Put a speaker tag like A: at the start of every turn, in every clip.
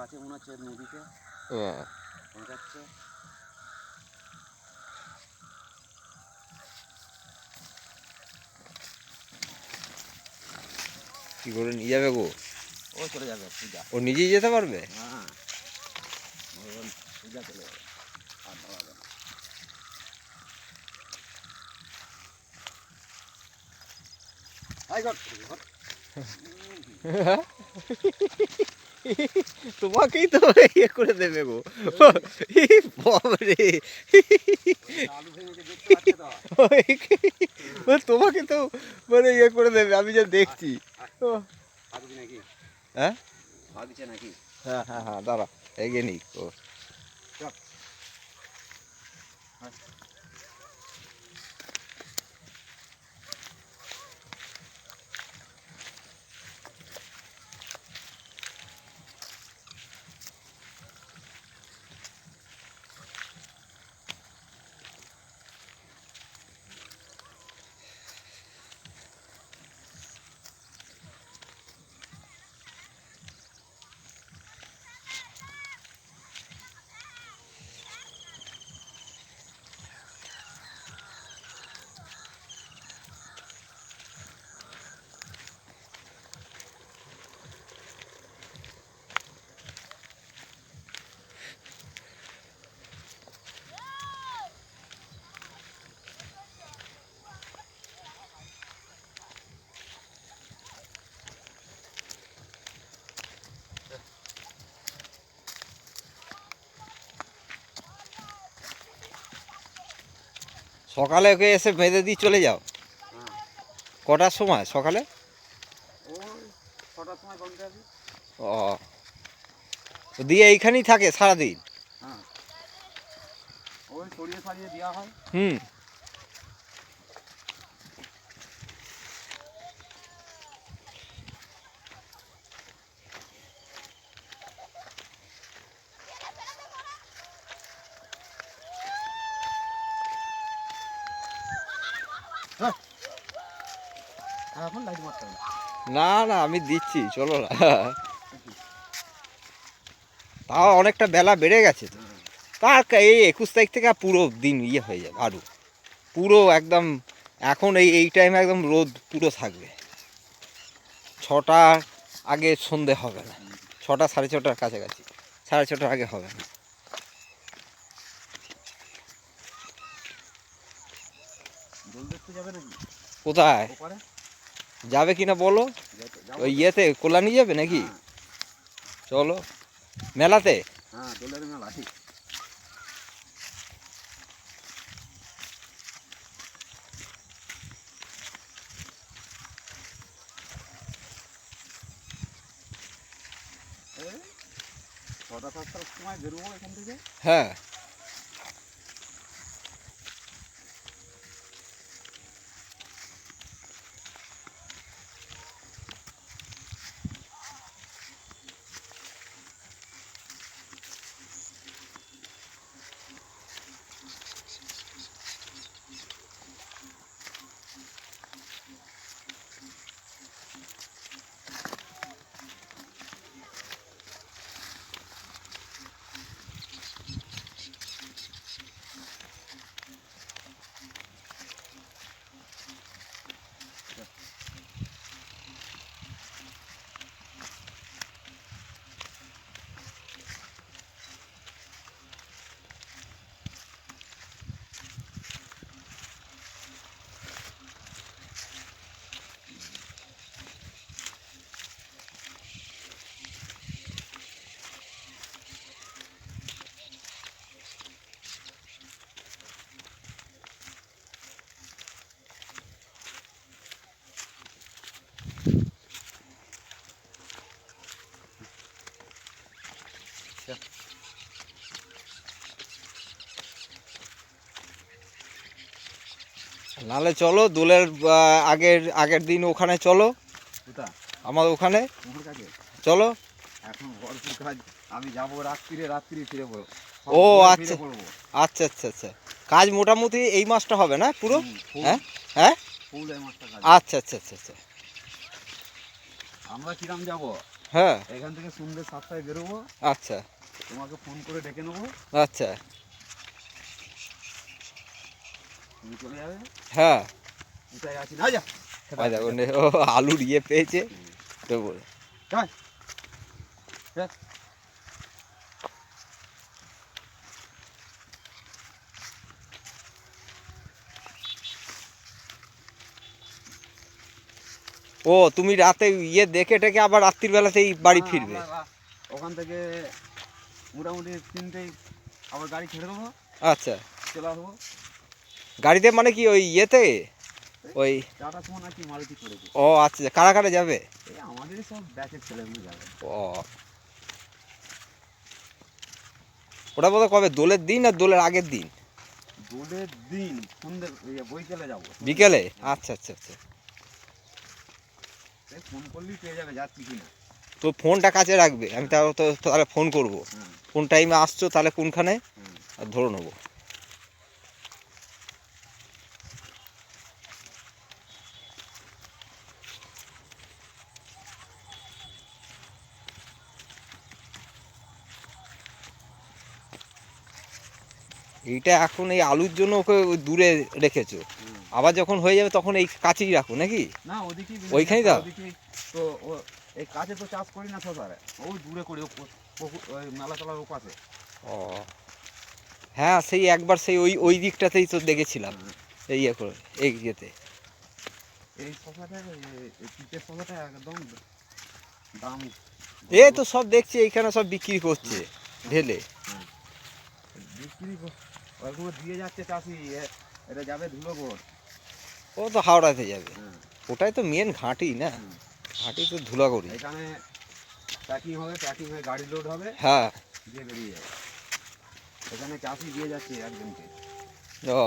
A: আছে মনে হচ্ছে নদীতে পৌঁছাচ্ছে।
B: কি করে নিয়ে যাবে গো?
A: ও চলে যাবে পূজা।
B: ও নিজেই যেতে পারবে?
A: হ্যাঁ পূজা চলে যাবে, আর ধরাবে না।
B: তোমাকেই তো ইয়ে করে দেবে গো বাবারে। তোমাকে তো মানে ইয়ে করে দেবে, আমি যা দেখছি। হ্যাঁ
A: নাকি?
B: হ্যাঁ হ্যাঁ হ্যাঁ, দাঁড়া এগিয়ে নি ও। সকালে ওকে এসে বেঁধে দিয়ে চলে যাও। কটার সময় সকালে?
A: ওই 6টার সময় বন্ধ হবে।
B: ও দিয়ে এইখানেই থাকে সারাদিন?
A: হ্যাঁ ওই সরিয়ে সারিয়ে দেওয়া হয়।
B: হুম।
A: এখন লাইট মারতে হবে
B: না না আমি দিচ্ছি, চলো না। তাও অনেকটা বেলা বেড়ে গেছে তো। তার এই 21 তারিখ থেকে পুরো দিন ইয়ে হয়ে যাবে আরও পুরো একদম। এখন এই টাইমে একদম রোদ পুরো থাকবে। 6টার আগে সন্ধে হবে না, 6টা 6:30টার কাছাকাছি, 6:30টার আগে হবে না।
A: দোল দেখতে যাবে নাকি?
B: কোথায়
A: ওপারে
B: যাবে কিনা বলো? ওই ইয়েতে কল্যাণী যাবে নাকি? চলো মেলাতে।
A: হ্যাঁ দোলের মেলা ঠিক। এই 6টা 7টার সময় বেরোবো এখান থেকে।
B: হ্যাঁ নাহলে চলো দোলের আগের আগের দিন ওখানে চলো, আমাদের ওখানে চলো।
A: এখন ভরপুর কাজ, আমি যাবো রাত্রি ফিরে পড়বো।
B: ও আচ্ছা আচ্ছা আচ্ছা আচ্ছা, কাজ মোটামুটি এই মাসটা হবে না পুরো? হ্যাঁ হ্যাঁ
A: ফুল এই মাসটা কাজ।
B: আচ্ছা আচ্ছা আচ্ছা আচ্ছা।
A: আমরা কিরাম যাব,
B: হ্যাঁ
A: এখান থেকে সন্ধ্যে 7টায় বেরোবো,
B: আচ্ছা
A: তোমাকে ফোন করে ডেকে নেবো,
B: আচ্ছা
A: তুমি চলে যাবে।
B: হ্যাঁ
A: কোথায় আছি না যা
B: ওই দেখো ও আলুর ইয়ে পেয়েছে তো বলে
A: যাই। যা।
B: ও তুমি রাতে ইয়ে দেখে টেকে আবার রাত্রির বেলাতেই বাড়ি
A: না,
B: ফিরবে?
A: ওখান থেকে মোটামুটি 3টেই আবার গাড়ি ছেড়ে দেবো,
B: আচ্ছা
A: চলে আসবো।
B: গাড়িতে মানে কি ওই ইয়েতে ওই
A: টাটা সুমো নাকি মারুতি করেছে।
B: ও আচ্ছা কারা কারা যাবে?
A: এই আমাদেরই সব ব্যাচের ছেলেগুলো যাবে।
B: ও ওটা বোধহয় কবে দোলের দিন আর দোলের আগের দিন?
A: দোলের দিন সন্ধ্যে বৈকালে যাবো।
B: বিকেলে? আচ্ছা আচ্ছা আচ্ছা
A: ফোন করলেই পেয়ে যাবে যাচ্ছি কিনা।
B: তো ফোনটা কাছে রাখবে, আমি তাহলে ফোন করব
A: হুম,
B: কোন টাইমে আসছো তাহলে কোনখানে
A: হুম।
B: আর ধরে নেবো। এইটা এখন এই আলুর জন্য ওকে ওই দূরে রেখেছো,
A: হুম।
B: আবার যখন হয়ে যাবে তখন এই কাছেই রাখো নাকি?
A: না ওদিকেই
B: ওইখানেই দাও?
A: ওদিকেই তো ও এই কাছে তো চাষ করি না শশারে, ওই দূরে করি ওই মেলা তলার ও পাশে।
B: ও হ্যাঁ সেই একবার সেই ওই ওই দিকটাতেই তো দেখেছিলাম এই ইয়ে করে এই ইয়েতে।
A: এই শশাটা এই পিঠের শশাটা একদম দাম।
B: এ তো সব দেখছি এইখানে সব বিক্রি করছে ঢেলে।
A: বিক্রি ওইগুলো দিয়ে যাচ্ছে চাষি, এটা যাবে ধুলোগড়।
B: ও তো হাওড়াতে যাবে,
A: হ্যাঁ,
B: ওটাই তো মেন ঘাঁটি না,
A: হুম।
B: ঘাঁটি তো ধুলাগড়ি।
A: এখানে প্যাকিং হবে, প্যাকিং হয়ে গাড়ি লোড হবে,
B: হ্যাঁ
A: দিয়ে বেরিয়ে যাবে। এখানে চাষি দিয়ে যাচ্ছে একজনকে।
B: ও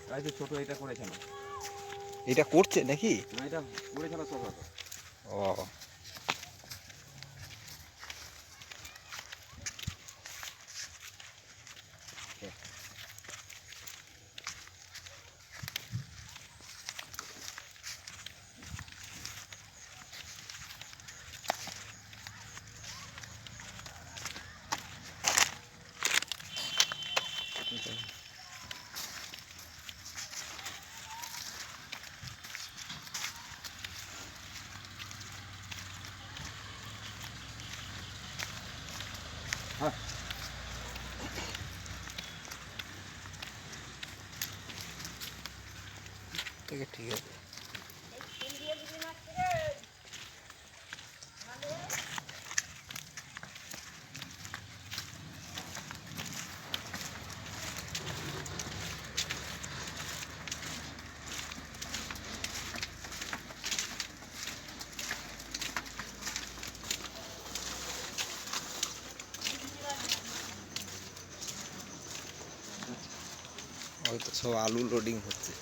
A: তাই তো ছোট এটা করেছিল।
B: এটা করছে নাকি?
A: না এটা করেছিল শশাটা।
B: ও
A: হ্যাঁ,
B: ঠিক আছে ঠিক আছে। ওই তো সব আলু লোডিং হচ্ছে।